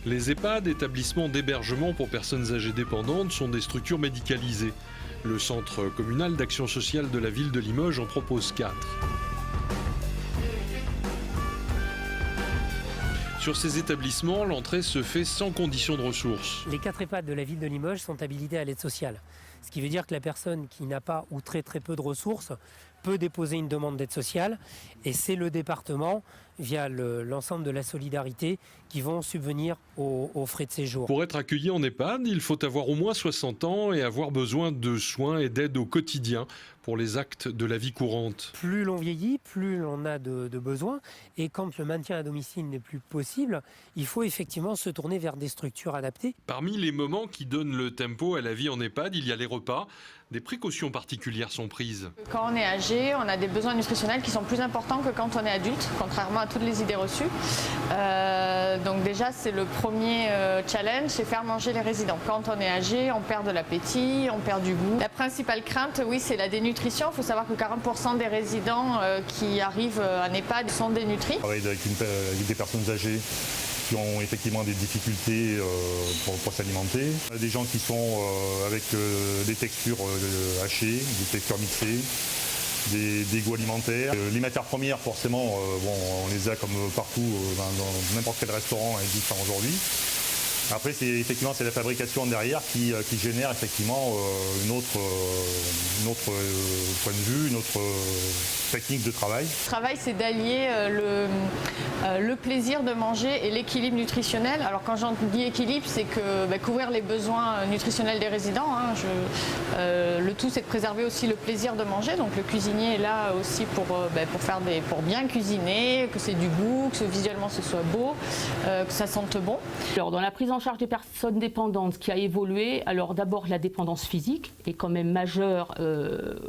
Les EHPAD, établissements d'hébergement pour personnes âgées dépendantes, sont des structures médicalisées. Le centre communal d'action sociale de la ville de Limoges en propose 4. Sur ces établissements, l'entrée se fait sans condition de ressources. Les 4 EHPAD de la ville de Limoges sont habilités à l'aide sociale. Ce qui veut dire que la personne qui n'a pas ou très peu de ressources peut déposer une demande d'aide sociale. Et c'est le département, via l'ensemble de la solidarité, qui vont subvenir aux frais de séjour. Pour être accueilli en EHPAD, il faut avoir au moins 60 ans et avoir besoin de soins et d'aide au quotidien pour les actes de la vie courante. Plus l'on vieillit, plus l'on a de besoins. Et quand le maintien à domicile n'est plus possible, il faut effectivement se tourner vers des structures adaptées. Parmi les moments qui donnent le tempo à la vie en EHPAD, il y a les repas. Des précautions particulières sont prises. Quand on est âgé, on a des besoins nutritionnels qui sont plus importants que quand on est adulte, contrairement à toutes les idées reçues. Donc déjà, c'est le premier challenge, c'est faire manger les résidents. Quand on est âgé, on perd de l'appétit, on perd du goût. La principale crainte, oui, c'est la dénutrition. Il faut savoir que 40% des résidents qui arrivent en EHPAD sont dénutris. On travaille avec des personnes âgées qui ont effectivement des difficultés pour s'alimenter. Des gens qui sont avec des textures hachées, des textures mixées, des goûts alimentaires. Les matières premières, forcément, on les a comme partout dans n'importe quel restaurant existant aujourd'hui. Après, c'est la fabrication derrière qui génère effectivement une autre point de vue, une autre technique de travail. Le travail, c'est d'allier le plaisir de manger et l'équilibre nutritionnel. Alors quand j'en dis équilibre, c'est que couvrir les besoins nutritionnels des résidents. Le tout, c'est de préserver aussi le plaisir de manger. Donc le cuisinier est là aussi pour bien cuisiner, que c'est du goût, que visuellement ce soit beau, que ça sente bon. Alors dans la prise en charge des personnes dépendantes, ce qui a évolué, alors d'abord la dépendance physique est quand même majeure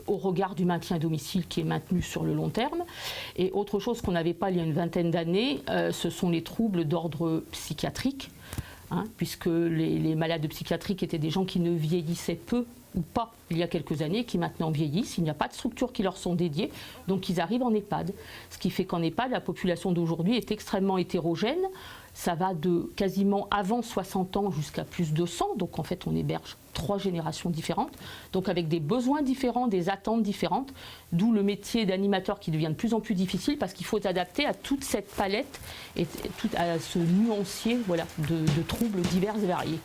au regard du maintien à domicile qui est maintenu sur le long terme. Et autre chose qu'on n'avait pas il y a une vingtaine d'années, ce sont les troubles d'ordre psychiatrique, puisque les malades psychiatriques étaient des gens qui ne vieillissaient peu ou pas il y a quelques années, qui maintenant vieillissent. Il n'y a pas de structures qui leur sont dédiées, donc ils arrivent en EHPAD. Ce qui fait qu'en EHPAD, la population d'aujourd'hui est extrêmement hétérogène. Ça va de quasiment avant 60 ans jusqu'à plus de 100, donc en fait on héberge 3 générations différentes, donc avec des besoins différents, des attentes différentes, d'où le métier d'animateur qui devient de plus en plus difficile parce qu'il faut s'adapter à toute cette palette et à ce nuancier de troubles divers et variés.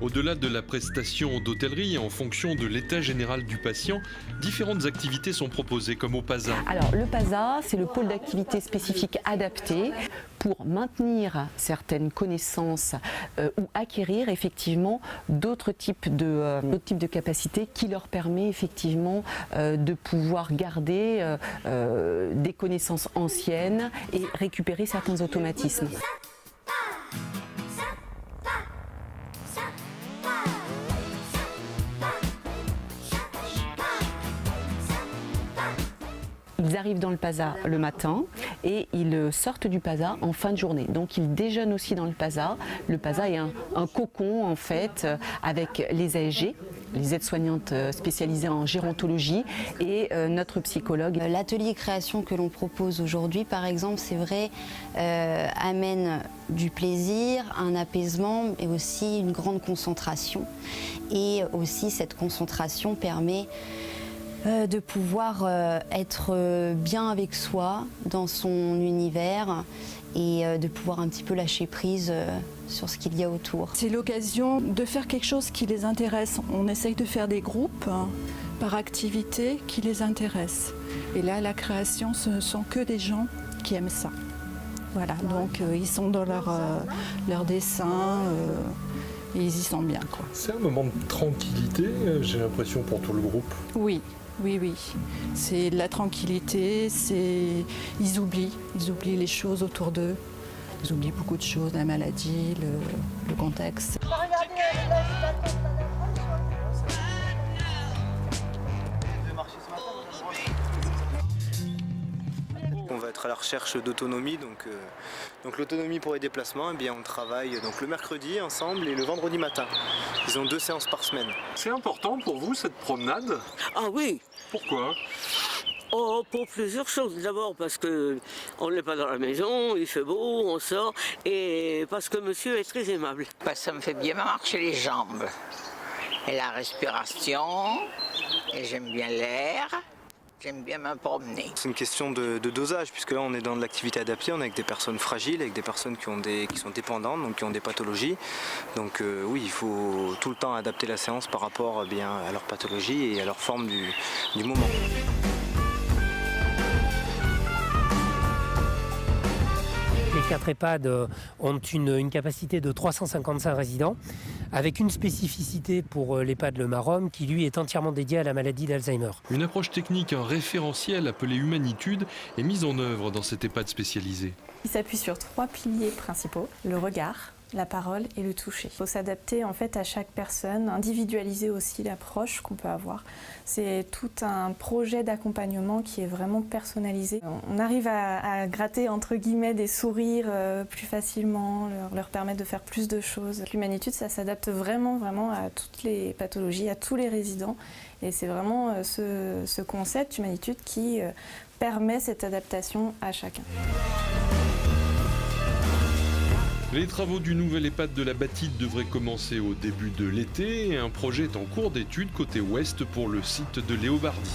Au-delà de la prestation d'hôtellerie, en fonction de l'état général du patient, différentes activités sont proposées, comme au PASA. Alors le PASA, c'est le pôle d'activité spécifique adapté pour maintenir certaines connaissances ou acquérir effectivement d'autres types de capacités qui leur permet effectivement de pouvoir garder des connaissances anciennes et récupérer certains automatismes. Ils arrivent dans le PASA le matin et ils sortent du PASA en fin de journée. Donc ils déjeunent aussi dans le PASA. Le PASA est un cocon en fait avec les ASG, les aides-soignantes spécialisées en gérontologie et notre psychologue. L'atelier création que l'on propose aujourd'hui, par exemple, c'est vrai, amène du plaisir, un apaisement et aussi une grande concentration. Et aussi cette concentration permet de pouvoir être bien avec soi dans son univers et de pouvoir un petit peu lâcher prise sur ce qu'il y a autour. C'est l'occasion de faire quelque chose qui les intéresse. On essaye de faire des groupes par activité qui les intéressent. Et là, la création, ce ne sont que des gens qui aiment ça. Voilà, donc ils sont dans leur dessin et ils y sont bien, quoi. C'est un moment de tranquillité, j'ai l'impression, pour tout le groupe. Oui. Oui, c'est de la tranquillité, ils oublient les choses autour d'eux, ils oublient beaucoup de choses, la maladie, le contexte. On va être à la recherche d'autonomie, donc l'autonomie pour les déplacements, eh bien on travaille donc le mercredi ensemble et le vendredi matin. Ils ont 2 séances par semaine. C'est important pour vous cette promenade? Ah oui. Pourquoi? Oh, pour plusieurs choses. D'abord parce qu'on n'est pas dans la maison, il fait beau, on sort, et parce que monsieur est très aimable. Ça me fait bien marcher les jambes et la respiration, et j'aime bien l'air. J'aime bien me promener. C'est une question de dosage, puisque là on est dans de l'activité adaptée, on est avec des personnes fragiles, avec des personnes qui sont dépendantes, donc qui ont des pathologies. Donc oui, il faut tout le temps adapter la séance par rapport à leur pathologie et à leur forme du moment. Les 4 EHPAD ont une capacité de 355 résidents, avec une spécificité pour l'EHPAD Le Maromme qui lui est entièrement dédié à la maladie d'Alzheimer. Une approche technique, un référentiel appelé Humanitude est mise en œuvre dans cette EHPAD spécialisée. Il s'appuie sur 3 piliers principaux, le regard, la parole et le toucher. Il faut s'adapter en fait à chaque personne, individualiser aussi l'approche qu'on peut avoir. C'est tout un projet d'accompagnement qui est vraiment personnalisé. On arrive à gratter entre guillemets des sourires plus facilement, leur permettre de faire plus de choses. L'Humanitude, ça s'adapte vraiment à toutes les pathologies, à tous les résidents. Et c'est vraiment ce concept Humanitude qui permet cette adaptation à chacun. Les travaux du nouvel EHPAD de la Batide devraient commencer au début de l'été et un projet est en cours d'étude côté ouest pour le site de Léobardy.